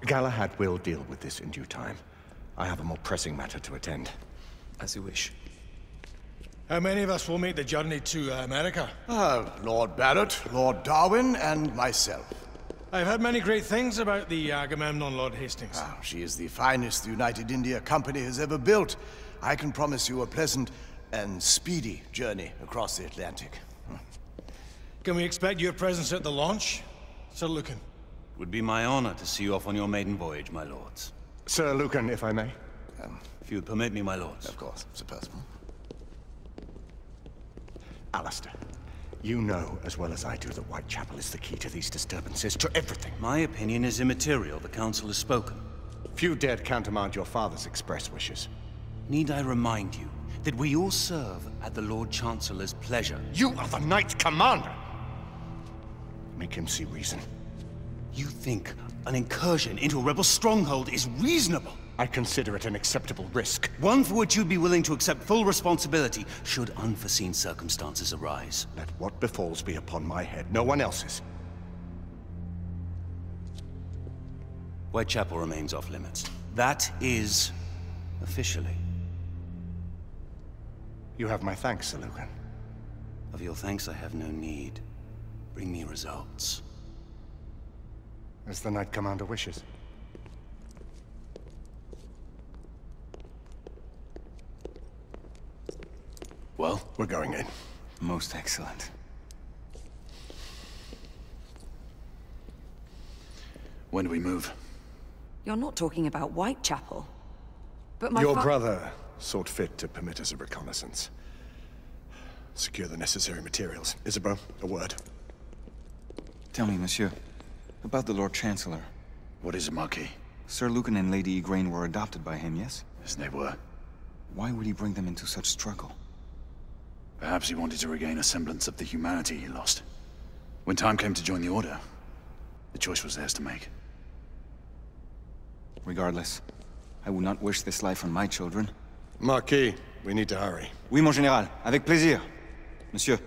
Galahad will deal with this in due time. I have a more pressing matter to attend. As you wish. How many of us will make the journey to America? Lord Barrett, Lord Darwin, and myself. I've heard many great things about the Agamemnon, Lord Hastings. She is the finest the United India Company has ever built. I can promise you a pleasant and speedy journey across the Atlantic. Can we expect your presence at the launch, Sir Lucan? Would be my honor to see you off on your maiden voyage, my lords. Sir Lucan, if I may. If you would permit me, my lords. Of course, Sir Percival. Alistair, you know as well as I do that Whitechapel is the key to these disturbances, to everything. My opinion is immaterial. The council has spoken. Few dared countermand your father's express wishes. Need I remind you that we all serve at the Lord Chancellor's pleasure? You are the Knight Commander! Make him see reason. You think an incursion into a rebel stronghold is reasonable? I consider it an acceptable risk. One for which you'd be willing to accept full responsibility should unforeseen circumstances arise. Let what befalls be upon my head, no one else's. Whitechapel remains off limits. That is officially. You have my thanks, Sir Lucan. Of your thanks I have no need. Bring me results. As the Knight Commander wishes. Well, we're going in. Most excellent. When do we move? You're not talking about Whitechapel. But my Your brother sought fit to permit us a reconnaissance. Secure the necessary materials. Isabeau, a word. Tell me, monsieur, about the Lord Chancellor. What is it, Marquis? Sir Lucan and Lady Igraine were adopted by him, yes? Yes, they were. Why would he bring them into such struggle? Perhaps he wanted to regain a semblance of the humanity he lost. When time came to join the Order, the choice was theirs to make. Regardless, I would not wish this life on my children. Marquis, we need to hurry. Oui, mon général. Avec plaisir. Monsieur.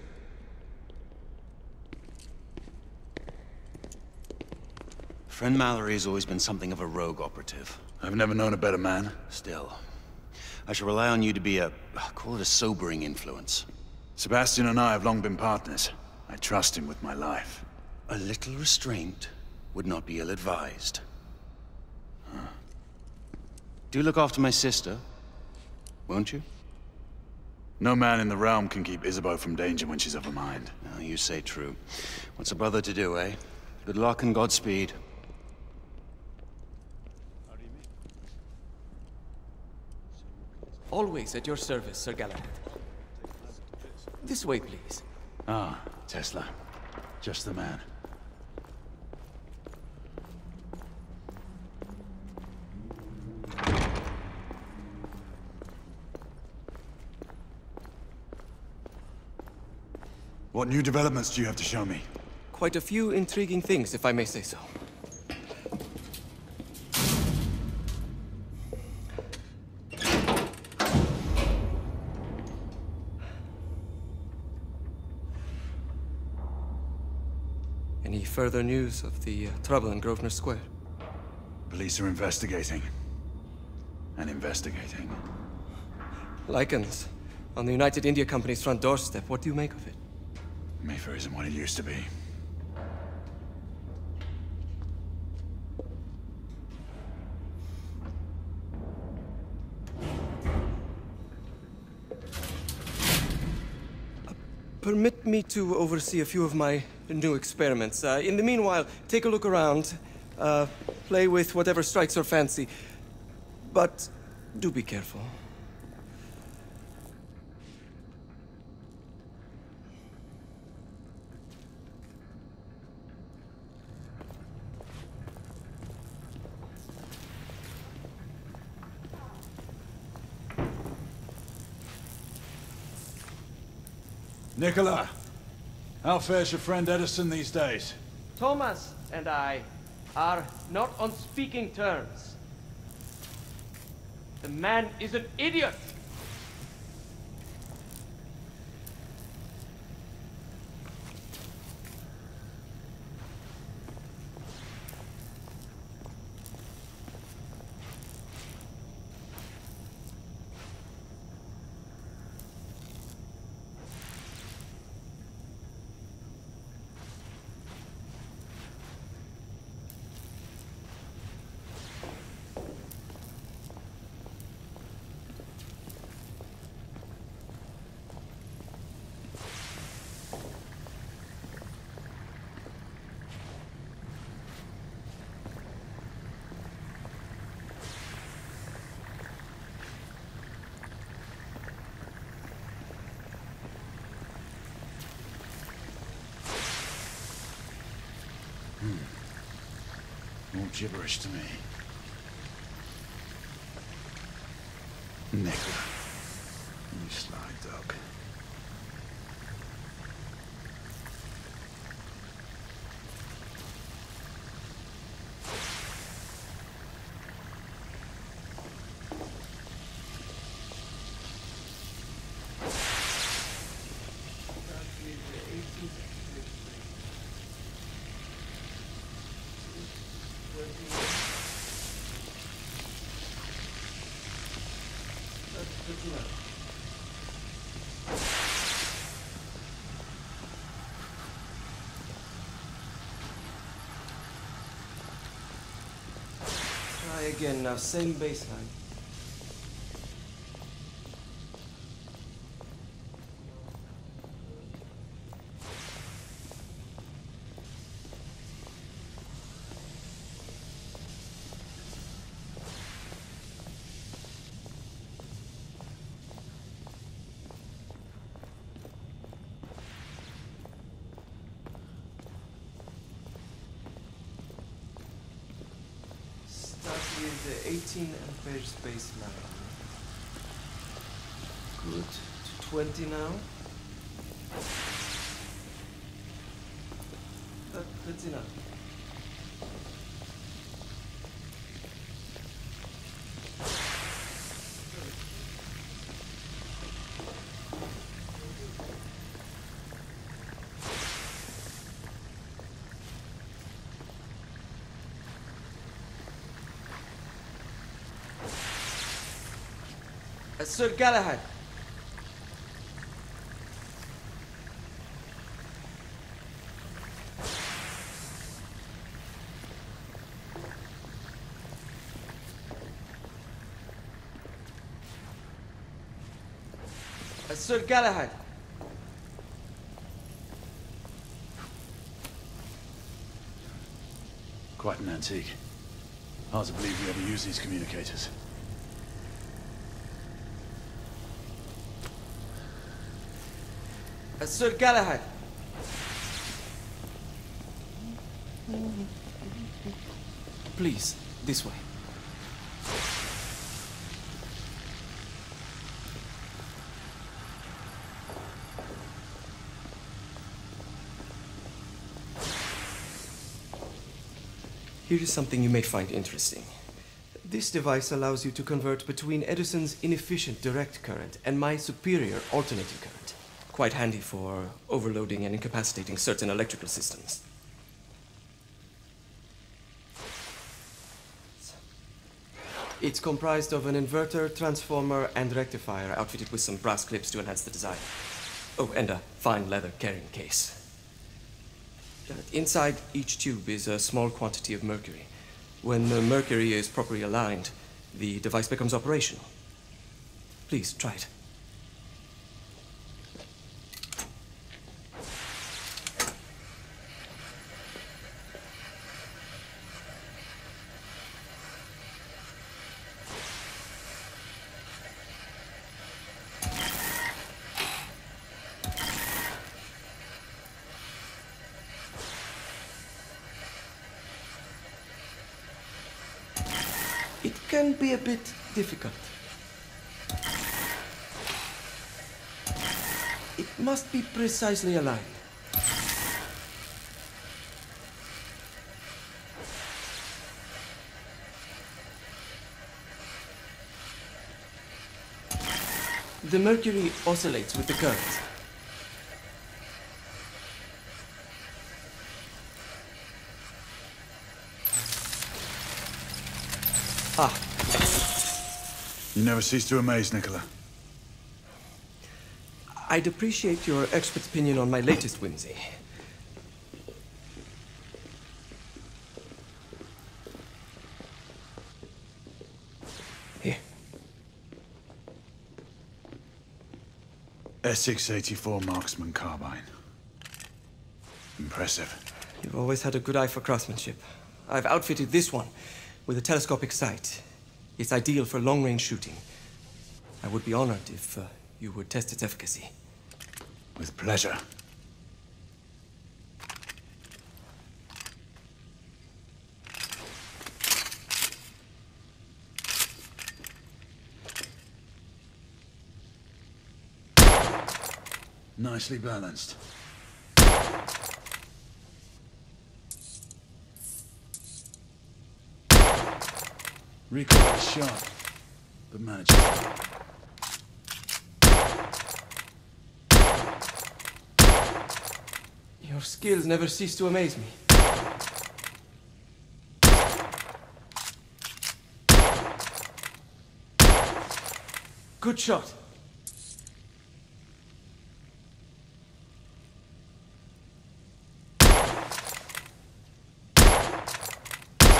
Friend Mallory has always been something of a rogue operative. I've never known a better man. Still, I shall rely on you to be call it a sobering influence. Sebastian and I have long been partners. I trust him with my life. A little restraint would not be ill-advised. Do look after my sister, won't you? No man in the realm can keep Isabeau from danger when she's of a mind. Oh, you say true. What's a brother to do, eh? Good luck and Godspeed. Always at your service, Sir Galahad. This way, please. Ah, Tesla. Just the man. What new developments do you have to show me? Quite a few intriguing things, if I may say so. Any further news of the trouble in Grosvenor Square? Police are investigating. And investigating. Lycans, on the United India Company's front doorstep. What do you make of it? Mayfair isn't what it used to be. Permit me to oversee a few of my new experiments. In the meanwhile, take a look around. Play with whatever strikes your fancy. But do be careful. Nicola, how fares your friend Edison these days? Thomas and I are not on speaking terms. The man is an idiot! All gibberish to me. Nicola, you sly dog. Try again now, same baseline. With the 18 amperes baseline. Good. To 20 now. That's enough. Sir Galahad. Sir Galahad. Quite an antique. Hard to believe we ever use these communicators. Sir Galahad. Please, this way. Here is something you may find interesting. This device allows you to convert between Edison's inefficient direct current and my superior alternating current. Quite handy for overloading and incapacitating certain electrical systems. It's comprised of an inverter, transformer, and rectifier outfitted with some brass clips to enhance the design. Oh, and a fine leather carrying case. Inside each tube is a small quantity of mercury. When the mercury is properly aligned, the device becomes operational. Please, try it. It can be a bit difficult. It must be precisely aligned. The mercury oscillates with the currents. Ah. You never cease to amaze, Nicola. I'd appreciate your expert opinion on my latest whimsy. Here. Essex 84 Marksman Carbine. Impressive. You've always had a good eye for craftsmanship. I've outfitted this one with a telescopic sight. It's ideal for long-range shooting. I would be honored if you would test its efficacy. With pleasure. Nicely balanced. Recoil is sharp, but manageable. Your skills never cease to amaze me. Good shot.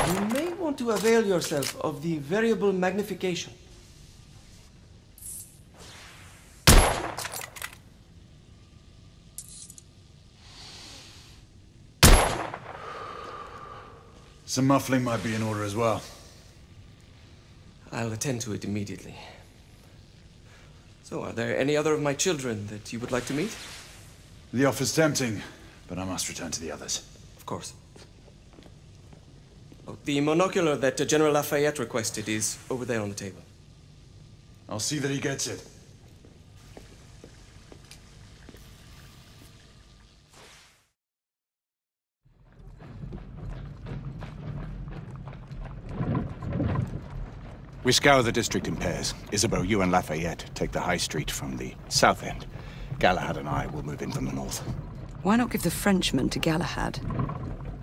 You may want to avail yourself of the variable magnification. Some muffling might be in order as well. I'll attend to it immediately. So, are there any other of my children that you would like to meet? The offer's tempting, but I must return to the others. Of course. Oh, the monocular that General Lafayette requested is over there on the table. I'll see that he gets it. We scour the district in pairs. Isabeau, you and Lafayette take the high street from the south end. Galahad and I will move in from the north. Why not give the Frenchman to Galahad?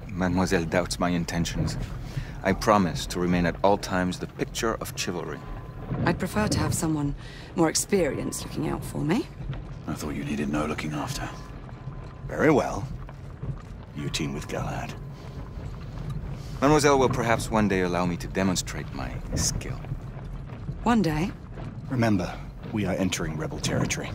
Mademoiselle doubts my intentions. I promise to remain at all times the picture of chivalry. I'd prefer to have someone more experienced looking out for me. I thought you needed no looking after. Very well. You team with Galahad. Mademoiselle will perhaps one day allow me to demonstrate my skill. One day. Remember, we are entering rebel territory.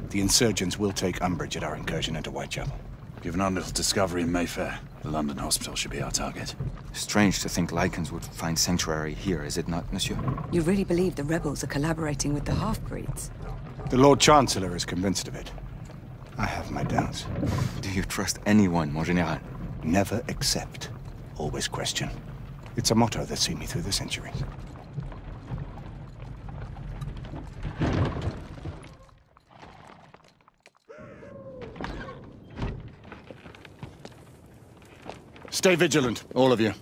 The insurgents will take umbrage at our incursion into Whitechapel. Given our little discovery in Mayfair, the London hospital should be our target. Strange to think Lycans would find sanctuary here, is it not, monsieur? You really believe the rebels are collaborating with the half-breeds? The Lord Chancellor is convinced of it. I have my doubts. Do you trust anyone, mon général? Never accept. Always question. It's a motto that's seen me through the centuries. Stay vigilant, all of you.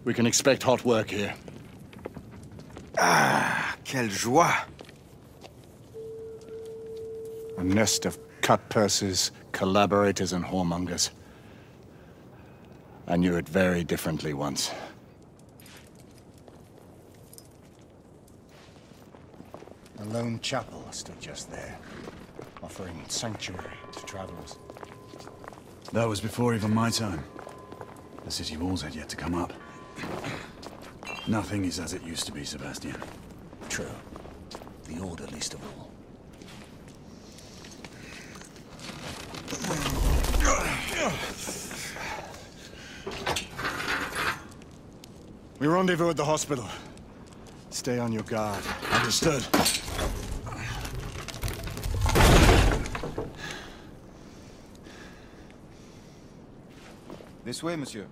We can expect hot work here. Ah, quelle joie! A nest of cut-purses, collaborators, and whoremongers. I knew it very differently once. A lone chapel stood just there, offering sanctuary to travelers. That was before even my time. The city walls had yet to come up. Nothing is as it used to be, Sebastian. True. The Order least of all. We rendezvous at the hospital. Stay on your guard. Understood. This way, monsieur.